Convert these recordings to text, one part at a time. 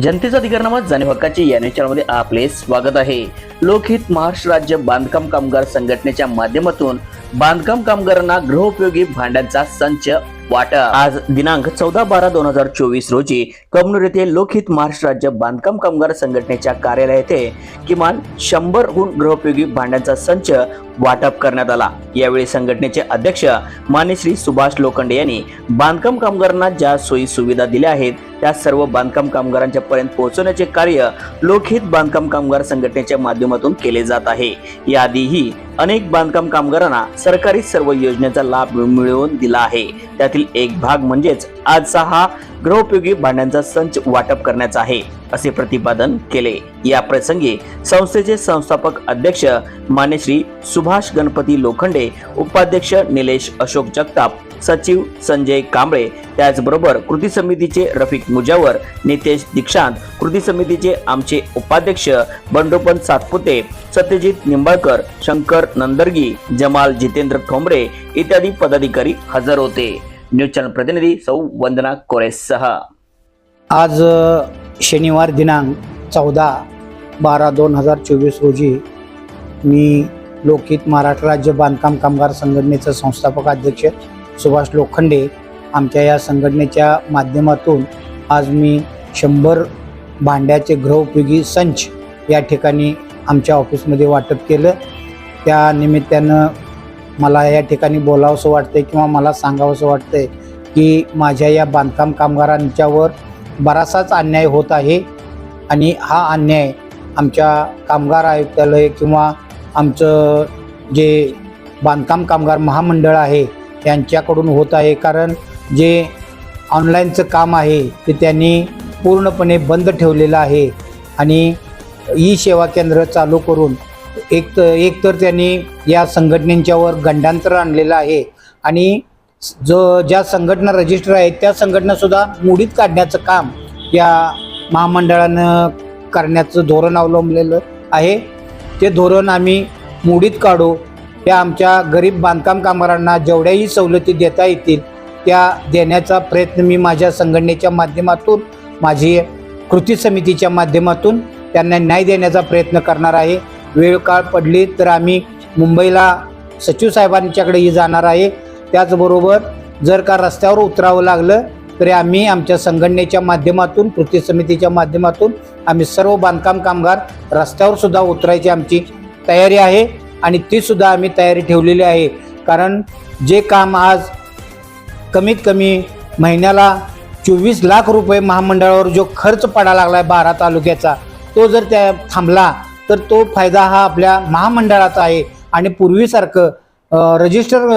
जनतेचा अधिकारनामा जाणीव हक्काचे या चॅनलमध्ये आपले स्वागत आहे। लोकहित महाराष्ट्र राज्य बांधकाम कामगार संघटनेच्या माध्यमातून बांधकाम कामगारांना गृहोपयोगी भांड्यांचा संच वाटप। आज दिनांक 14/12/2024 रोजी कबनूर येथे लोकहित महाराष्ट्र राज्य बांधकाम कामगार संघटनेच्या कार्यालय येथे किमान 100हून गृहोपयोगी भांड्यांचा संच वाटप करण्यात आला। यावेळी संघटनेचे अध्यक्ष माननीय श्री सुभाष लोखंडे यांनी बांधकाम कामगारांना ज्या सोयी सुविधा दिल्या आहेत त्या सर्व बांधकाम कामगारांच्या पर्यंत पोहोचवण्याचे कार्य लोकहित बांधकाम कामगार संघटनेच्या माध्यमातून केले जात आहे। याआधीही अनेक बांधकाम कामगारांना सरकारी सर्व योजनेचा लाभ मिळवून दिला आहे। त्यातील एक भाग म्हणजेच आजचा हा गृहोपयोगी भांड्यांचा संच वाटप करण्याचा आहे असे प्रतिपादन केले। या प्रसंगी संस्थेचे संस्थापक अध्यक्ष मान्य श्री सुभाष गणपती लोखंडे, उपाध्यक्ष निलेश अशोक जगताप, सचिव संजय कांबळे, त्याचबरोबर कृती समितीचे रफिक मुजावर, नितेश दीक्षांत, कृती समितीचे आमचे उपाध्यक्ष बंडोपंत सातपुते, सत्यजित निंबाळकर, शंकर नंदरगी, जमाल जितेंद्र ठोंबरे इत्यादी पदाधिकारी हजर होते। न्यूज चॅनल प्रतिनिधी सौ वंदना कोरेसह आज शनिवार दिनांक 14/12/2024 रोजी मी लोकहित महाराष्ट्र राज्य बांधकाम कामगार संघटनेचा संस्थापक अध्यक्ष सुभाष लोखंडे आमच्या या संघटनेच्या माध्यमातून आज मी 100 भांड्याचे गृहोपयोगी संच या ठिकाणी आमच्या ऑफिसमध्ये वाटप केलं। त्या निमित्तानं मला या ठिकाणी बोलावंसं वाटतंय किंवा मला सांगावंसं वाटतंय की माझ्या या बांधकाम कामगारांच्यावर बराचसाच अन्याय होत आहे आणि हा अन्याय आमच्या कामगार आयुक्तालय किंवा आमचं जे बांधकाम कामगार महामंडळ आहे यांच्याकडून होत आहे। कारण जे ऑनलाईनचं काम आहे ते त्यांनी पूर्णपणे बंद ठेवलेलं आहे आणि ई सेवा केंद्र चालू करून एक तर त्यांनी या संघटनेच्यावर गंडांतर आणलेलं आहे आणि ज्या संघटना रजिस्टर आहेत त्या संघटनासुद्धा मोडीत काढण्याचं काम या महामंडळानं करण्याचं धोरण अवलंबलेलं आहे। ते धोरण आम्ही मोडीत काढू, त्या आमच्या गरीब बांधकाम कामगारांना जेवढ्याही सवलती देता येतील त्या देण्याचा प्रयत्न मी माझ्या संघटनेच्या माध्यमातून, माझी कृती समितीच्या माध्यमातून त्यांना न्याय देण्याचा प्रयत्न करणार आहे। वेळ काळ पडली तर आम्ही मुंबईला सचिव साहेबांच्याकडेही जाणार आहे। त्याचबरोबर जर का रस्त्यावर उतरावं लागलं तरी आम्ही आमच्या संघटनेच्या माध्यमातून, कृती समितीच्या माध्यमातून आम्ही सर्व बांधकाम कामगार रस्त्यावर सुद्धा उतरायची आमची तयारी आहे आणि ती सुद्धा आम्ही तयारी ठेवलेली आहे। कारण जे काम आज कमीत कमी महिन्याला 24 लाख रुपये महामंडळावर जो खर्च पडायला लागला आहे 12 तालुक्याचा, तो जर त्या थांबला तर तो फायदा हा आपल्या महामंडळाचा आहे आणि पूर्वीसारखं रजिस्टर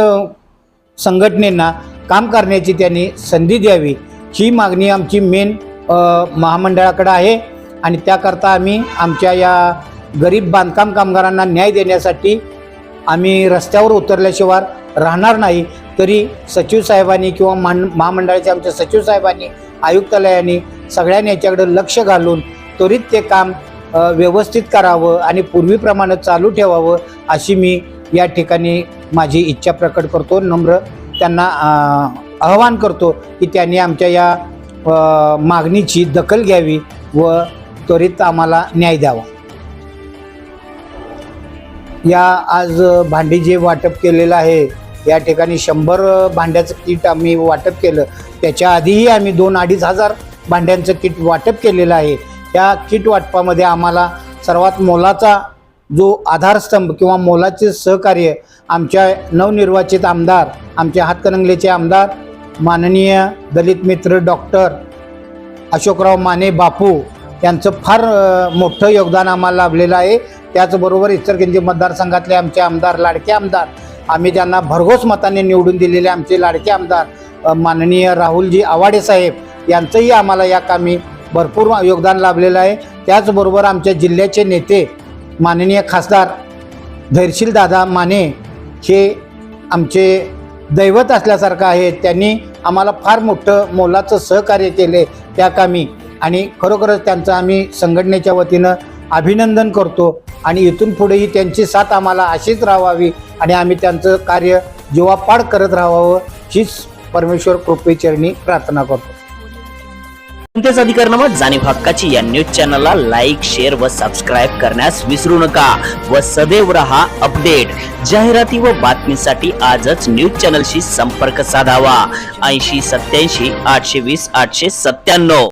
संघटनेना काम करण्याची त्यांनी संधी द्यावी ही मागणी आमची मेन महामंडळाकडे आहे आणि त्याकरता आम्ही आमच्या या गरीब बांधकाम कामगारांना न्याय देण्यासाठी आम्ही रस्त्यावर उतरल्याशिवाय राहणार नाही। तरी सचिव साहेबांनी किंवा महामंडळाच्या आमच्या सचिव साहेबांनी, आयुक्तालयाने सगळ्यांनी याच्याकडे लक्ष घालून त्वरित ते काम व्यवस्थित करावं आणि पूर्वीप्रमाणे चालू ठेवावं अशी मी या ठिकाणी माझी इच्छा प्रकट करतो। नम्र त्यांना आवाहन करतो की त्यांनी आमच्या या मागणीची दखल घ्यावी व त्वरित आम्हाला न्याय द्यावा। या आज भांडी जे वाटप केलेलं आहे या ठिकाणी 100 भांड्याचं किट आम्ही वाटप केलं। त्याच्या आधीही आम्ही 2-2.5 हजार भांड्यांचं किट वाटप केलेलं आहे। त्या किट वाटपामध्ये आम्हाला सर्वात मोलाचा जो आधारस्तंभ किंवा मोलाचे सहकार्य आमच्या नवनिर्वाचित आमदार, आमचे हातकणंगलेचे आमदार माननीय दलित मित्र डॉक्टर अशोकराव माने बापू यांचं फार मोठं योगदान आम्हाला लाभलेलं आहे। त्याचबरोबर इचलकरंजी मतदारसंघातले आमचे आमदार, लाडके आमदार, आम्ही त्यांना भरघोस मताने निवडून दिलेले आमचे लाडके आमदार माननीय राहुलजी आवाडे साहेब यांचंही आम्हाला या कामी भरपूर योगदान लाभलेलं आहे। त्याचबरोबर आमच्या जिल्ह्याचे नेते माननीय खासदार धैर्यशील दादा माने हे आमचे दैवत असल्यासारखं आहे। त्यांनी आम्हाला फार मोठं मोलाचं सहकार्य केले त्या कामी आणि खरोखरच त्यांचं आम्ही संघटनेच्या वतीनं अभिनंदन करतो आणि इथून पुढेही त्यांची साथ आम्हाला अशीच राहावी आणि आम्ही त्यांचं कार्य जीवापाड करत राहावं हीच परमेश्वर कृपेचरणी प्रार्थना करतो। कोणत्याच अधिकारनामा जाणीव हक्काची या न्यूज चॅनलला लाईक, शेअर व सबस्क्राईब करण्यास विसरू नका व सदैव रहा अपडेट. जाहिराती व बातमीसाठी आजच न्यूज चॅनलशी संपर्क साधावा. 80 87 820 897.